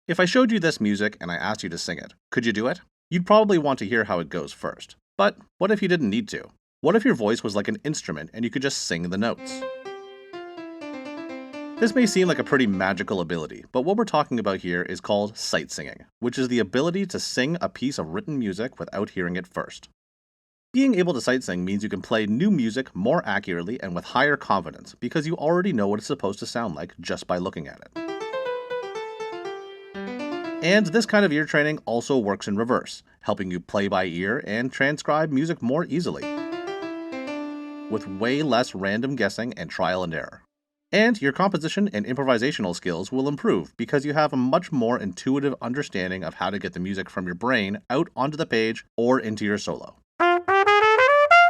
If I showed you this music and I asked you to sing it, could you do it? You'd probably want to hear how it goes first. But what if you didn't need to? What if your voice was like an instrument and you could just sing the notes? This may seem like a pretty magical ability, but what we're talking about here is called sight singing, which is the ability to sing a piece of written music without hearing it first. Being able to sight sing means you can play new music more accurately and with higher confidence because you already know what it's supposed to sound like just by looking at it. And this kind of ear training also works in reverse, helping you play by ear and transcribe music more easily, with way less random guessing and trial and error. And your composition and improvisational skills will improve because you have a much more intuitive understanding of how to get the music from your brain out onto the page or into your solo.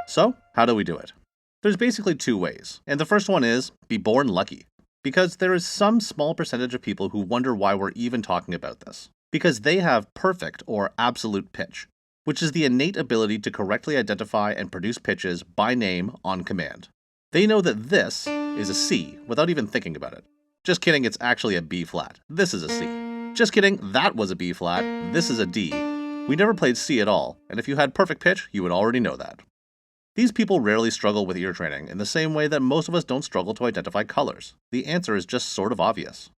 So, how do we do it? There's basically two ways, and the first one is be born lucky, because there is some small percentage of people who wonder why we're even talking about this. Because they have perfect or absolute pitch, which is the innate ability to correctly identify and produce pitches by name on command. They know that this is a C without even thinking about it. Just kidding, it's actually a B flat. This is a C. Just kidding, that was a B flat. This is a D. We never played C at all, and if you had perfect pitch, you would already know that. These people rarely struggle with ear training in the same way that most of us don't struggle to identify colors. The answer is just sort of obvious.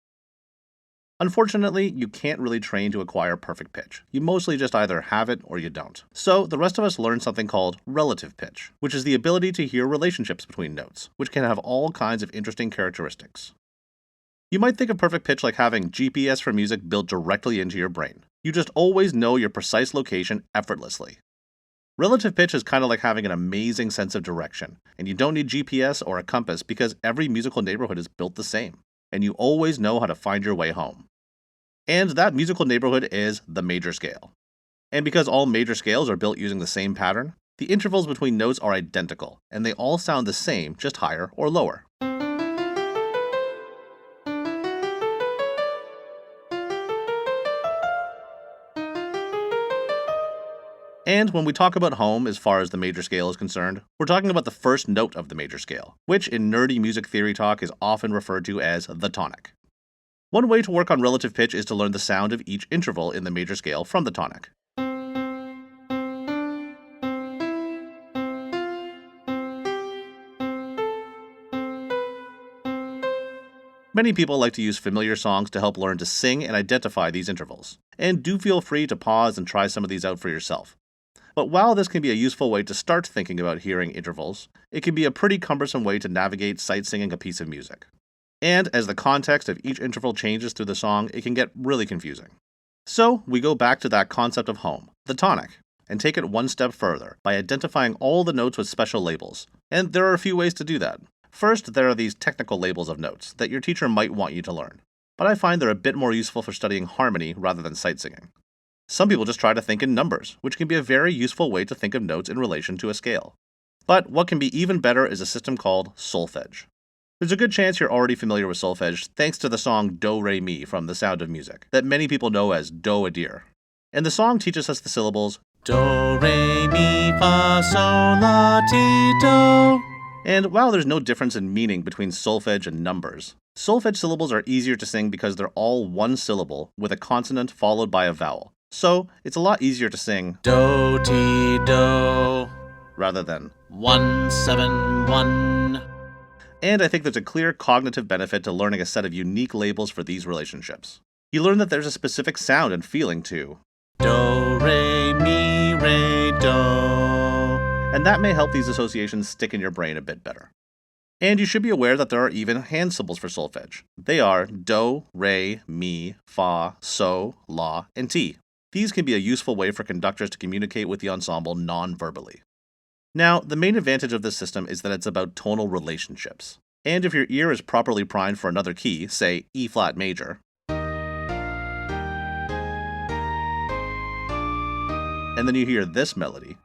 Unfortunately, you can't really train to acquire perfect pitch. You mostly just either have it or you don't. So the rest of us learn something called relative pitch, which is the ability to hear relationships between notes, which can have all kinds of interesting characteristics. You might think of perfect pitch like having GPS for music built directly into your brain. You just always know your precise location effortlessly. Relative pitch is kind of like having an amazing sense of direction, and you don't need GPS or a compass because every musical neighborhood is built the same, and you always know how to find your way home. And that musical neighborhood is the major scale. And because all major scales are built using the same pattern, the intervals between notes are identical, and they all sound the same, just higher or lower. And when we talk about home as far as the major scale is concerned, we're talking about the first note of the major scale, which in nerdy music theory talk is often referred to as the tonic. One way to work on relative pitch is to learn the sound of each interval in the major scale from the tonic. Many people like to use familiar songs to help learn to sing and identify these intervals. And do feel free to pause and try some of these out for yourself. But while this can be a useful way to start thinking about hearing intervals, it can be a pretty cumbersome way to navigate sight singing a piece of music. And as the context of each interval changes through the song, it can get really confusing. So we go back to that concept of home, the tonic, and take it one step further by identifying all the notes with special labels. And there are a few ways to do that. First, there are these technical labels of notes that your teacher might want you to learn, but I find they're a bit more useful for studying harmony rather than sight singing. Some people just try to think in numbers, which can be a very useful way to think of notes in relation to a scale. But what can be even better is a system called solfege. There's a good chance you're already familiar with solfege thanks to the song Do Re Mi from The Sound of Music, that many people know as Do a Deer. And the song teaches us the syllables Do, Re, Mi, Fa, Sol, La, Ti, Do. And while there's no difference in meaning between solfege and numbers, solfege syllables are easier to sing because they're all one syllable with a consonant followed by a vowel. So it's a lot easier to sing Do, Ti, Do rather than 1, 7, 1. And I think there's a clear cognitive benefit to learning a set of unique labels for these relationships. You learn that there's a specific sound and feeling to Do, Re, Mi, Re, Do. And that may help these associations stick in your brain a bit better. And you should be aware that there are even hand symbols for solfege. They are Do, Re, Mi, Fa, So, La, and Ti. These can be a useful way for conductors to communicate with the ensemble non-verbally. Now, the main advantage of this system is that it's about tonal relationships. And if your ear is properly primed for another key, say E flat major, and then you hear this melody,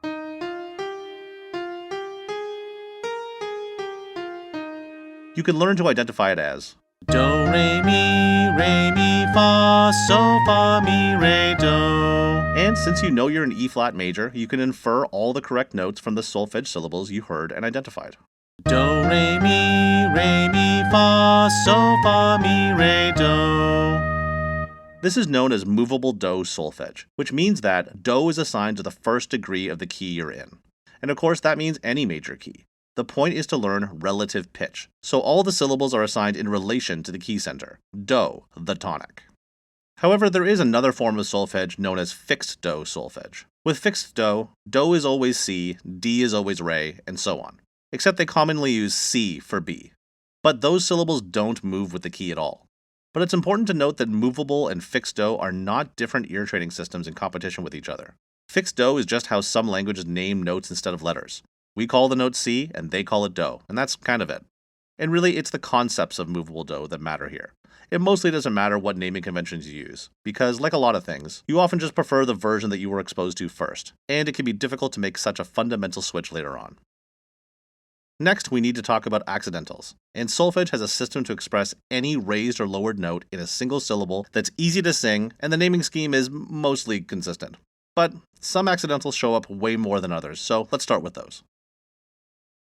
you can learn to identify it as Do, Re, Mi, Fa, So, Fa, Mi, Re, Do. And since you know you're in E flat major, you can infer all the correct notes from the solfege syllables you heard and identified. Do, Re, Mi, Fa, So, Fa, Mi, Re, Do. This is known as Movable Do solfege, which means that do is assigned to the first degree of the key you're in. And of course, that means any major key. The point is to learn relative pitch, so all the syllables are assigned in relation to the key center, do, the tonic. However, there is another form of solfege known as fixed do solfege. With fixed do is always C, D is always re, and so on, except they commonly use C for B. But those syllables don't move with the key at all. But it's important to note that movable and fixed do are not different ear training systems in competition with each other. Fixed do is just how some languages name notes instead of letters. We call the note C, and they call it do, and that's kind of it. And really, it's the concepts of movable do that matter here. It mostly doesn't matter what naming conventions you use, because like a lot of things, you often just prefer the version that you were exposed to first, and it can be difficult to make such a fundamental switch later on. Next, we need to talk about accidentals, and solfege has a system to express any raised or lowered note in a single syllable that's easy to sing, and the naming scheme is mostly consistent. But some accidentals show up way more than others, so let's start with those.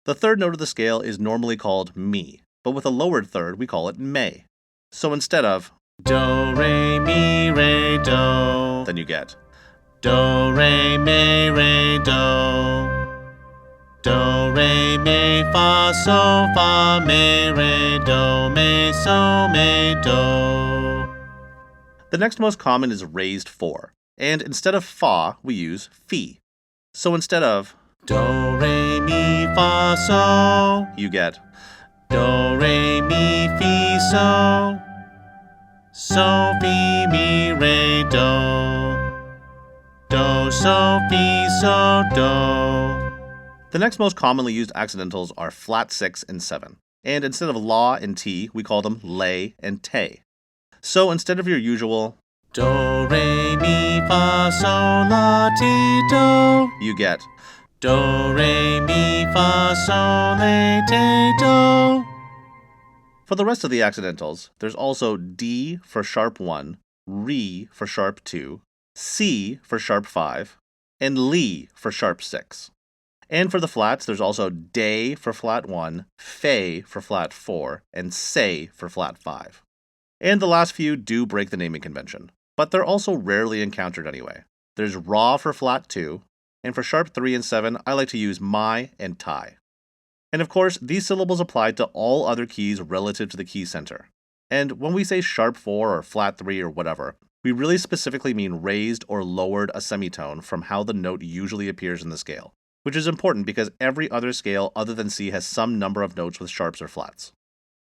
The third note of the scale is normally called mi, but with a lowered third, we call it me. So instead of do, re, mi, re, do, then you get do, re, mi, re, do, do, re, mi, fa, so, fa, mi, re, do, mi, so, mi, do. The next most common is raised 4, and instead of fa, we use fi. So instead of do, re, mi, fa, so, you get do, re, mi, fi, so, so, fi, mi, re, do, do, so, fi, so, do. The next most commonly used accidentals are flat 6 and 7, and instead of la and ti, we call them lay and te. So instead of your usual do, re, mi, fa, so, la, ti, do, you get do, re, mi, fa, sol, la, te, do. For the rest of the accidentals, there's also D for sharp 1, re for sharp 2, C for sharp 5, and li for sharp 6. And for the flats, there's also de for flat 1, fe for flat 4, and se for flat 5. And the last few do break the naming convention, but they're also rarely encountered anyway. There's ra for flat 2, and for sharp 3 and 7, I like to use my and tie. And of course, these syllables apply to all other keys relative to the key center. And when we say sharp 4 or flat 3 or whatever, we really specifically mean raised or lowered a semitone from how the note usually appears in the scale, which is important because every other scale other than C has some number of notes with sharps or flats.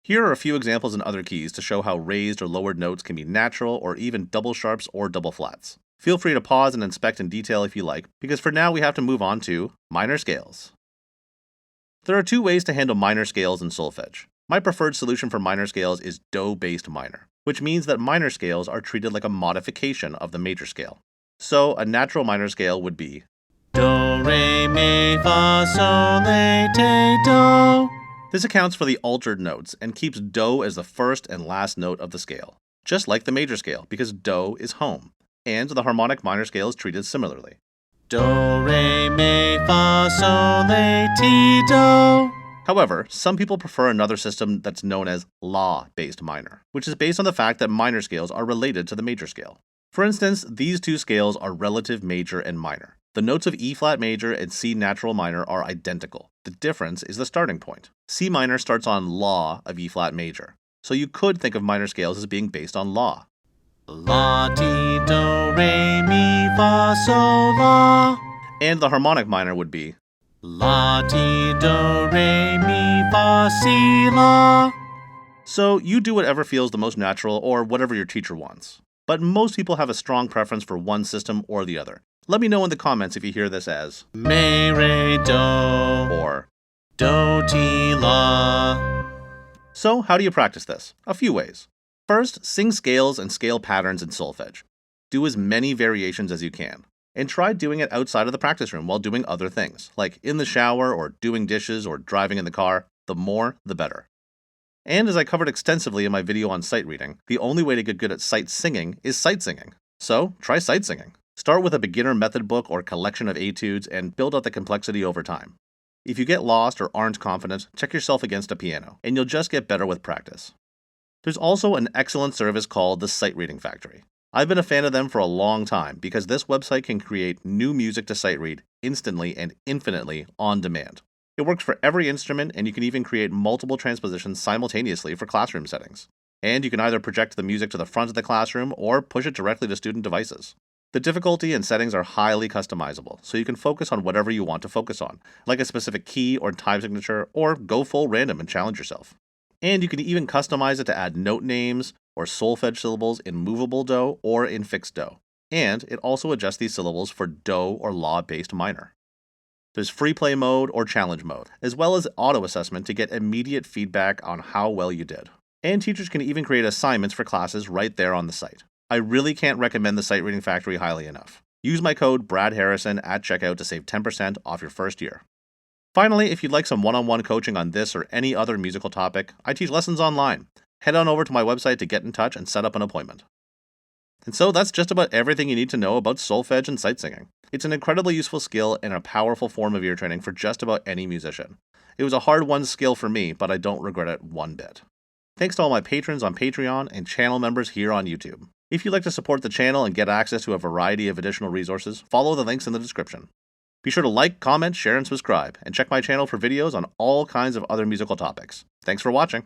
Here are a few examples in other keys to show how raised or lowered notes can be natural or even double sharps or double flats. Feel free to pause and inspect in detail if you like, because for now we have to move on to minor scales. There are 2 ways to handle minor scales in solfege. My preferred solution for minor scales is do-based minor, which means that minor scales are treated like a modification of the major scale. So a natural minor scale would be do, re, mi, fa, sol, la, te, do. This accounts for the altered notes and keeps do as the first and last note of the scale, just like the major scale because do is home. And the harmonic minor scale is treated similarly. Do, re, mi, fa, sol, la, ti, do. However, some people prefer another system that's known as la-based minor, which is based on the fact that minor scales are related to the major scale. For instance, these 2 scales are relative major and minor. The notes of E flat major and C natural minor are identical. The difference is the starting point. C minor starts on la of E flat major, so you could think of minor scales as being based on la. La, ti, do, re, mi, fa, sol, la. And the harmonic minor would be la, ti, do, re, mi, fa, si, la. So you do whatever feels the most natural or whatever your teacher wants. But most people have a strong preference for one system or the other. Let me know in the comments if you hear this as me, re, do, or do, ti, la. So how do you practice this? A few ways. First, sing scales and scale patterns in solfege. Do as many variations as you can, and try doing it outside of the practice room while doing other things, like in the shower or doing dishes or driving in the car. The more, the better. And as I covered extensively in my video on sight reading, the only way to get good at sight singing is sight singing. So try sight singing. Start with a beginner method book or collection of etudes and build up the complexity over time. If you get lost or aren't confident, check yourself against a piano, and you'll just get better with practice. There's also an excellent service called the Sight Reading Factory. I've been a fan of them for a long time because this website can create new music to sight read instantly and infinitely on demand. It works for every instrument, and you can even create multiple transpositions simultaneously for classroom settings. And you can either project the music to the front of the classroom or push it directly to student devices. The difficulty and settings are highly customizable, so you can focus on whatever you want to focus on, like a specific key or time signature, or go full random and challenge yourself. And you can even customize it to add note names or solfege syllables in Movable Do or in fixed Do. And it also adjusts these syllables for Do or law-based minor. There's free play mode or challenge mode, as well as auto assessment to get immediate feedback on how well you did. And teachers can even create assignments for classes right there on the site. I really can't recommend the Sight Reading Factory highly enough. Use my code BRADHARRISON at checkout to save 10% off your first year. Finally, if you'd like some one-on-one coaching on this or any other musical topic, I teach lessons online. Head on over to my website to get in touch and set up an appointment. And so that's just about everything you need to know about solfege and sight singing. It's an incredibly useful skill and a powerful form of ear training for just about any musician. It was a hard-won skill for me, but I don't regret it one bit. Thanks to all my patrons on Patreon and channel members here on YouTube. If you'd like to support the channel and get access to a variety of additional resources, follow the links in the description. Be sure to like, comment, share, and subscribe, and check my channel for videos on all kinds of other musical topics. Thanks for watching.